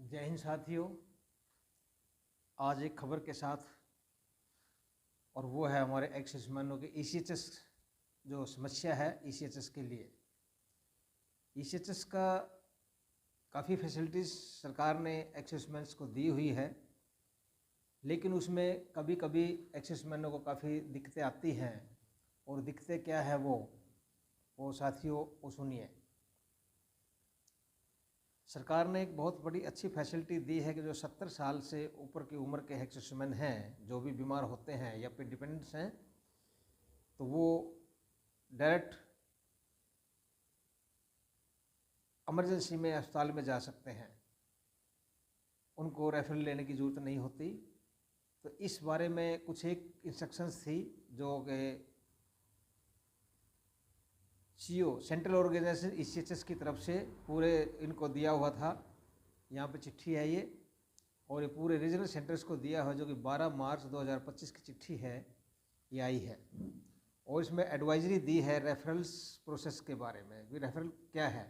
जय हिंद साथियों। आज एक खबर के साथ, और वो है हमारे एक्स-सर्विसमैनों के ईसीएचएस जो समस्या है ईसीएचएस के लिए। ईसीएचएस का काफ़ी फैसिलिटीज़ सरकार ने एक्स-सर्विसमैन्स को दी हुई है, लेकिन उसमें कभी कभी एक्स-सर्विसमैनों को काफ़ी दिक्कतें आती हैं। और दिक्कतें क्या है वो साथियों वो सुनिए। सरकार ने एक बहुत बड़ी अच्छी फैसिलिटी दी है कि जो 70 साल से ऊपर की उम्र के एक्स-सर्विसमैन हैं, जो भी बीमार होते हैं या फिर डिपेंडेंट्स हैं, तो वो डायरेक्ट इमरजेंसी में अस्पताल में जा सकते हैं, उनको रेफरल लेने की ज़रूरत नहीं होती। तो इस बारे में कुछ एक इंस्ट्रक्शंस थी जो कि सीओ सेंट्रल ऑर्गेनाइजेशन ईसीएचएस की तरफ से पूरे इनको दिया हुआ था। यहाँ पे चिट्ठी है ये, और ये पूरे रीजनल सेंटर्स को दिया हुआ, जो कि 12 मार्च 2025 की चिट्ठी है, ये आई है। और इसमें एडवाइजरी दी है रेफरल्स प्रोसेस के बारे में। भी रेफरल क्या है,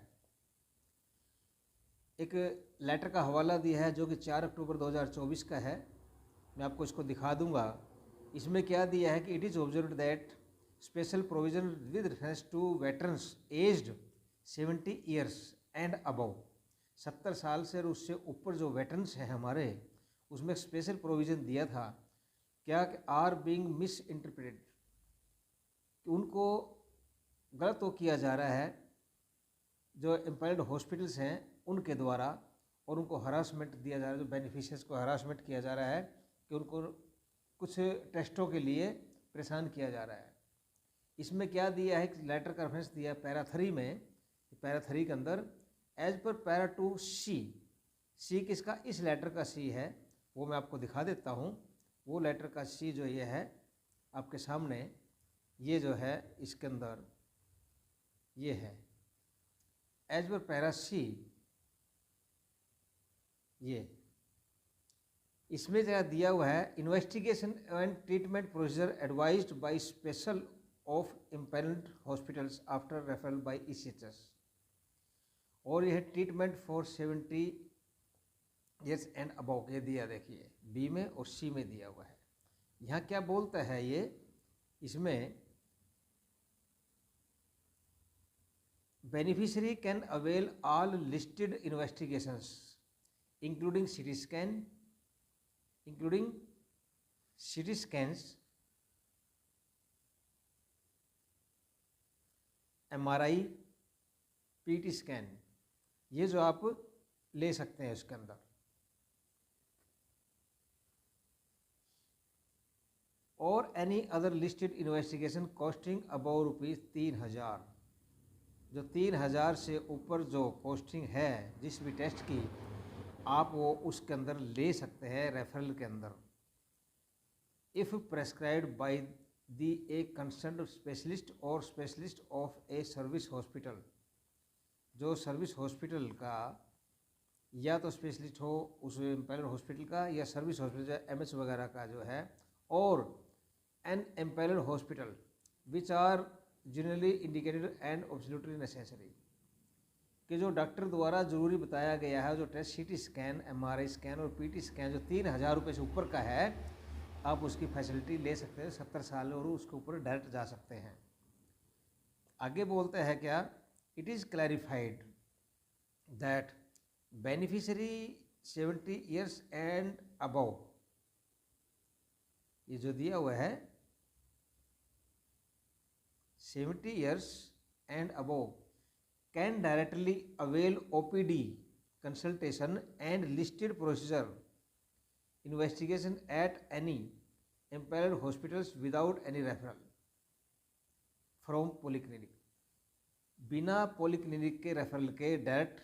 एक लेटर का हवाला दिया है जो कि 4 अक्टूबर 2024 का है। मैं आपको इसको दिखा दूंगा। इसमें क्या दिया है कि it is observed that special provision with reference to veterans aged 70 years and above. 70 साल से और उससे ऊपर जो वेटरन्स हैं हमारे, उसमें स्पेशल प्रोविज़न दिया था क्या कि आर बीइंग मिस इंटरप्रेटेड, कि उनको गलत तो किया जा रहा है जो एम्प्लॉयड हॉस्पिटल्स हैं उनके द्वारा, और उनको हरासमेंट दिया जा रहा है, जो बेनिफिशियर्स को हरासमेंट किया जा रहा है कि उनको कुछ टेस्टों के लिए परेशान किया जा रहा है। इसमें क्या दिया है कि लेटर का रेफरेंस दिया है पैरा 3 में। पैरा 3 के अंदर एज पर पैरा 2 सी किसका, इस लेटर का सी है, वो मैं आपको दिखा देता हूँ। वो लेटर का सी जो ये है आपके सामने, ये जो है इसके अंदर ये है एज पर पैरा सी। ये इसमें क्या दिया हुआ है, investigation and treatment procedure advised by special of empanelled hospitals after referral by ECHS. और यह treatment for 70 years and above, ये दिया देखिए बी में और सी में दिया हुआ है। यहाँ क्या बोलता है ये, इसमें beneficiary can avail all listed investigations including CT scans, MRI, PT scan, ये जो आप ले सकते हैं इसके अंदर। और any other listed investigation costing about ₹3000, जो 3000 से ऊपर जो कॉस्टिंग है जिस भी टेस्ट की, आप वो उसके अंदर ले सकते हैं रेफरल के अंदर, if prescribed by the a concerned specialist और specialist of a service hospital. जो सर्विस हॉस्पिटल का या तो स्पेशलिस्ट हो उस एम्पायर हॉस्पिटल का, या सर्विस हॉस्पिटल MS वगैरह का जो है, और an empire hospital which are generally indicated and absolutely necessary, कि जो डॉक्टर द्वारा ज़रूरी बताया गया है, जो test CT scan, MRI scan और PT स्कैन जो 3000 रुपये से ऊपर का है, आप उसकी फैसिलिटी ले सकते हैं। 70 साल और उसके ऊपर डायरेक्ट जा सकते हैं। आगे बोलते हैं क्या, it is clarified that beneficiary 70 years and above, ये जो दिया हुआ है 70 years and above can directly avail OPD consultation and listed procedure investigation at any empanelled hospitals without any referral from polyclinic. बिना पॉलीक्लिनिक के रेफरल के direct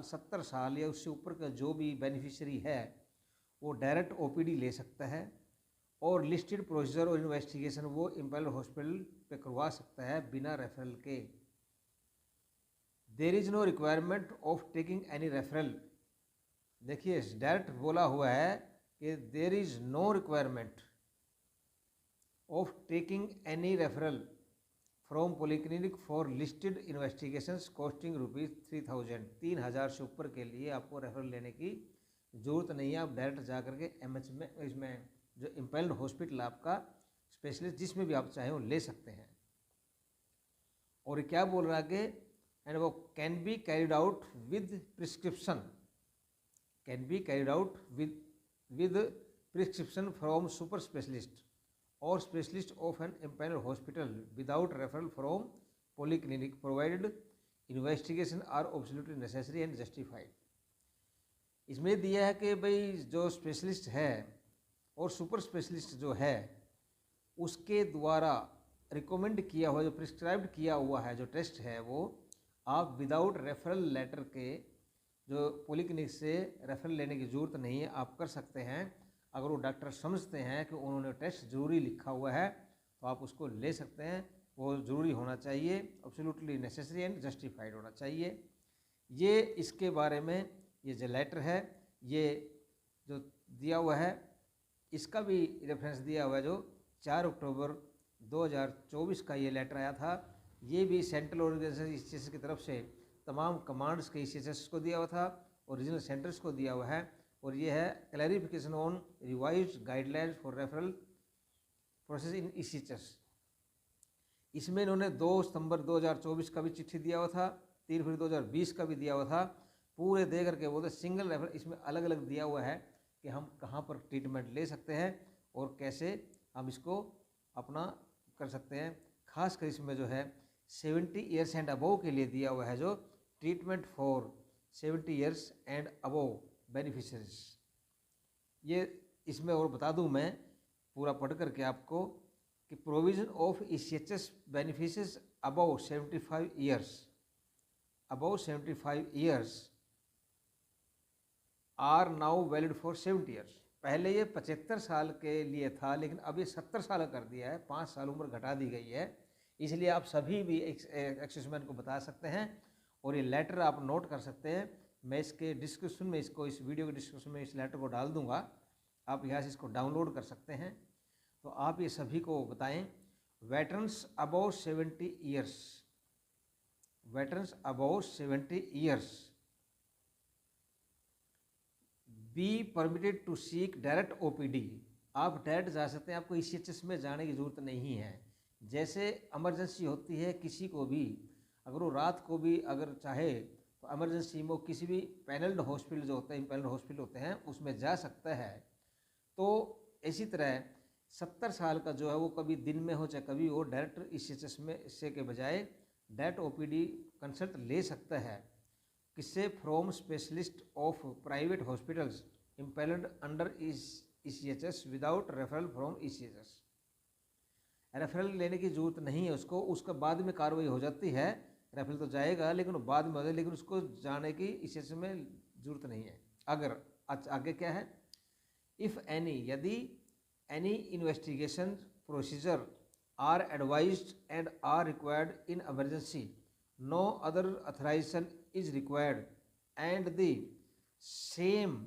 70 साल या उससे ऊपर का जो भी बेनिफिशियरी है वो डायरेक्ट OPD ले सकता है, और लिस्टेड प्रोसीजर और इन्वेस्टिगेशन वो एम्पायर्ड हॉस्पिटल पे करवा सकता है बिना रेफरल के। There is no requirement of taking any referral. देखिए डायरेक्ट बोला हुआ है कि there is no requirement of taking any referral from polyclinic for listed investigations costing ₹3000। 3000 से ऊपर के लिए आपको रेफरल लेने की ज़रूरत नहीं है। आप डायरेक्ट जा करके एमएच में, इसमें जो इम्पेल्ड हॉस्पिटल आपका स्पेशलिस्ट जिसमें भी आप चाहें वो ले सकते हैं। और क्या बोल रहा है आगे, एंड वो can be carried out with prescription, can be carried out with prescription from super specialist और specialist of an empanelled hospital without referral from polyclinic provided investigation are absolutely necessary and justified. इसमें दिया है कि भाई जो specialist है और super specialist जो है उसके द्वारा रिकमेंड किया हुआ, जो प्रिस्क्राइब्ड किया हुआ है जो टेस्ट है, वो आप विदाउट रेफरल लेटर के, जो पॉलीक्लिनिक से रेफरल लेने की ज़रूरत नहीं है, आप कर सकते हैं। अगर वो डॉक्टर समझते हैं कि उन्होंने टेस्ट ज़रूरी लिखा हुआ है तो आप उसको ले सकते हैं। वो ज़रूरी होना चाहिए, एब्सोल्युटली नेसेसरी एंड जस्टिफाइड होना चाहिए। ये इसके बारे में ये जो लेटर है, ये जो दिया हुआ है, इसका भी रेफरेंस दिया हुआ है जो 4 अक्टूबर 2024 का ये लेटर आया था। ये भी सेंट्रल ऑर्गेनाइजेशन ICHS की तरफ से तमाम कमांड्स के ICHS को दिया हुआ था और रीजनल सेंटर्स को दिया हुआ है। और ये है clarification on revised guidelines for referral process in ICHS। इसमें इन्होंने 2 सितंबर 2024 का भी चिट्ठी दिया हुआ था, 3 फरवरी 2020 का भी दिया हुआ था। पूरे दे करके बोलते सिंगल रेफरल, इसमें अलग अलग दिया हुआ है कि हम कहाँ पर ट्रीटमेंट ले सकते हैं और कैसे हम इसको अपना कर सकते हैं। खासकर इसमें जो है 70 ईयर्स एंड अबोव के लिए दिया हुआ है, जो treatment for 70 years and above beneficiaries. ये इसमें और बता दूं मैं पूरा पढ़ करके आपको कि provision of ICHS beneficiaries above 75 years, above 75 years are now valid for 70 years. पहले ये 75 साल के लिए था, लेकिन अब ये 70 साल कर दिया है, 5 साल उम्र घटा दी गई है। इसलिए आप सभी भी एक्सेसमैन को बता सकते हैं और ये लेटर आप नोट कर सकते हैं। मैं इसके डिस्क्रिप्शन में, इसको इस वीडियो के डिस्क्रिप्शन में इस लेटर को डाल दूंगा, आप यहाँ से इसको डाउनलोड कर सकते हैं। तो आप ये सभी को बताएं। Veterans above 70 years, veterans above 70 years be permitted to seek direct OPD। आप डायरेक्ट जा सकते हैं, आपको ICHS में जाने की ज़रूरत नहीं है। जैसे इमरजेंसी होती है किसी को भी, अगर वो रात को भी अगर चाहे तो इमरजेंसी में किसी भी पैनल्ड हॉस्पिटल जो होते हैं, इम्पैनल्ड हॉस्पिटल होते हैं, उसमें जा सकता है। तो इसी तरह 70 साल का जो है वो कभी दिन में हो चाहे कभी हो, डायरेक्ट ICHS में इससे के बजाय डायरेक्ट OPD कंसल्ट ले सकता है। किससे? From specialist of private hospitals impelled under ICHS without referral from ICHS। Referral लेने की जरूरत नहीं है उसको, उसका बाद में कार्रवाई हो जाती है। रेफरल तो जाएगा लेकिन बाद में हो जाए, लेकिन उसको जाने की ICHS में जरूरत नहीं है। अगर आगे क्या है, इफ़ एनी, यदि any investigation procedure are advised and are required in emergency, no other authorisation is required and the same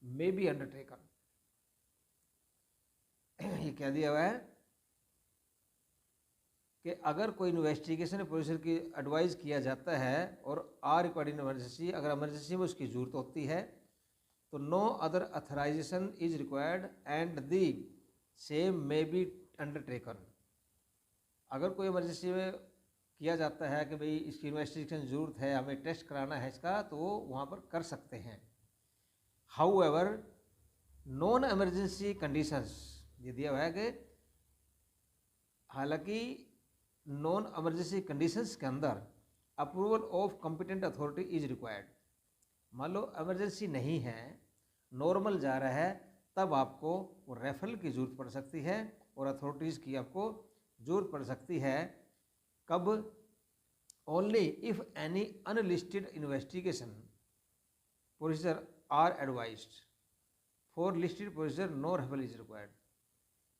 may be undertaken. ये क्या दिया हुआ है कि अगर कोई इन्वेस्टिगेशन प्रोसीजर की एडवाइस किया जाता है और आर रिक्वायर्ड इन इमरजेंसी, अगर इमरजेंसी में उसकी जरूरत होती है तो no other authorisation is required and the same may be undertaken. अगर कोई इमरजेंसी में किया जाता है कि भाई इसकी इन्वेस्टिगेशन ज़रूरत है, हमें टेस्ट कराना है इसका, तो वो वहाँ पर कर सकते हैं। How ever non emergency conditions, ये दिया हुआ है कि हालांकि नॉन इमरजेंसी कंडीशंस के अंदर approval of competent authority is required. मान लो इमरजेंसी नहीं है, नॉर्मल जा रहा है, तब आपको वो रेफरल की ज़रूरत पड़ सकती है और अथॉरिटीज़ की आपको ज़रूरत पड़ सकती है। कब? Only if any unlisted investigation procedure are advised, for listed procedure no referral is required.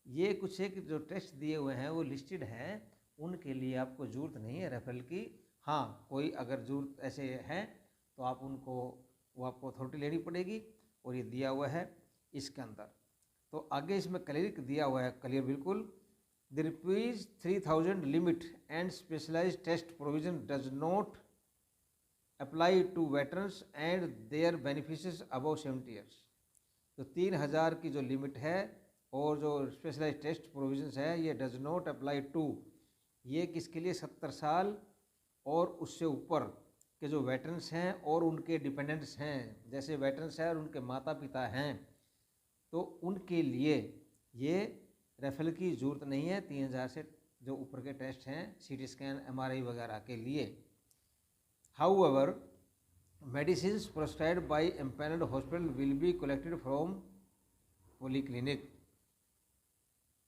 ये कुछ एक जो टेस्ट दिए हुए हैं वो लिस्टेड हैं, उनके लिए आपको ज़रूरत नहीं है रेफरल की। हाँ, कोई अगर ज़रूरत ऐसे हैं तो आप उनको, वो आपको अथॉरिटी लेनी पड़ेगी और ये दिया हुआ है इसके अंदर। तो आगे इसमें क्लियर दिया हुआ है, क्लियर बिल्कुल, The rupees 3000 limit and specialized test provision does not apply to veterans and their beneficiaries above 70 years. तो 3000 की जो लिमिट है और जो स्पेशलाइज टेस्ट प्रोविजंस है ये डज नॉट अप्लाई टू, ये किसके लिए, 70 साल और उससे ऊपर के जो वेटरन्स हैं और उनके डिपेंडेंट्स हैं, जैसे वेटरन्स हैं और उनके माता पिता हैं, तो उनके लिए ये रेफरल की ज़रूरत नहीं है 3000 से जो ऊपर के टेस्ट हैं, सीटी स्कैन, एमआरआई वगैरह के लिए। However medicines prescribed by empanelled hospital will be collected from polyclinic.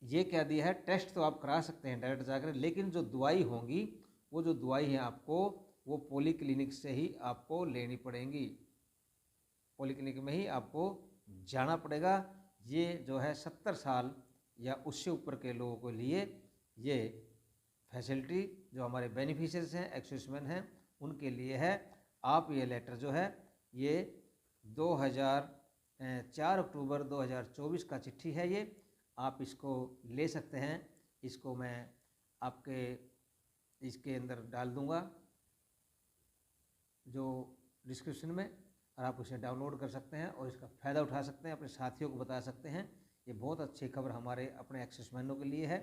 ये क्या दिया है, टेस्ट तो आप करा सकते हैं डायरेक्ट जाकर, लेकिन जो दवाई होंगी वो जो दवाई है आपको वो पॉलीक्लिनिक से ही आपको लेनी पड़ेंगी, पॉलीक्लिनिक में ही आपको जाना पड़ेगा। ये जो है 70 साल या उससे ऊपर के लोगों के लिए ये फैसिलिटी जो हमारे बेनिफिशियरीज हैं, एक्सेसमेन हैं, उनके लिए है। आप ये लेटर जो है ये 4 अक्टूबर 2024 का चिट्ठी है, ये आप इसको ले सकते हैं। इसको मैं आपके इसके अंदर डाल दूंगा जो डिस्क्रिप्शन में, और आप उसे डाउनलोड कर सकते हैं और इसका फ़ायदा उठा सकते हैं, अपने साथियों को बता सकते हैं। ये बहुत अच्छी खबर हमारे अपने एक्सेसमैनों के लिए है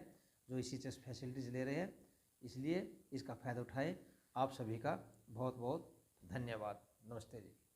जो इसी चीज़ फैसिलिटीज़ ले रहे हैं, इसलिए इसका फ़ायदा उठाएं। आप सभी का बहुत बहुत धन्यवाद। नमस्ते जी।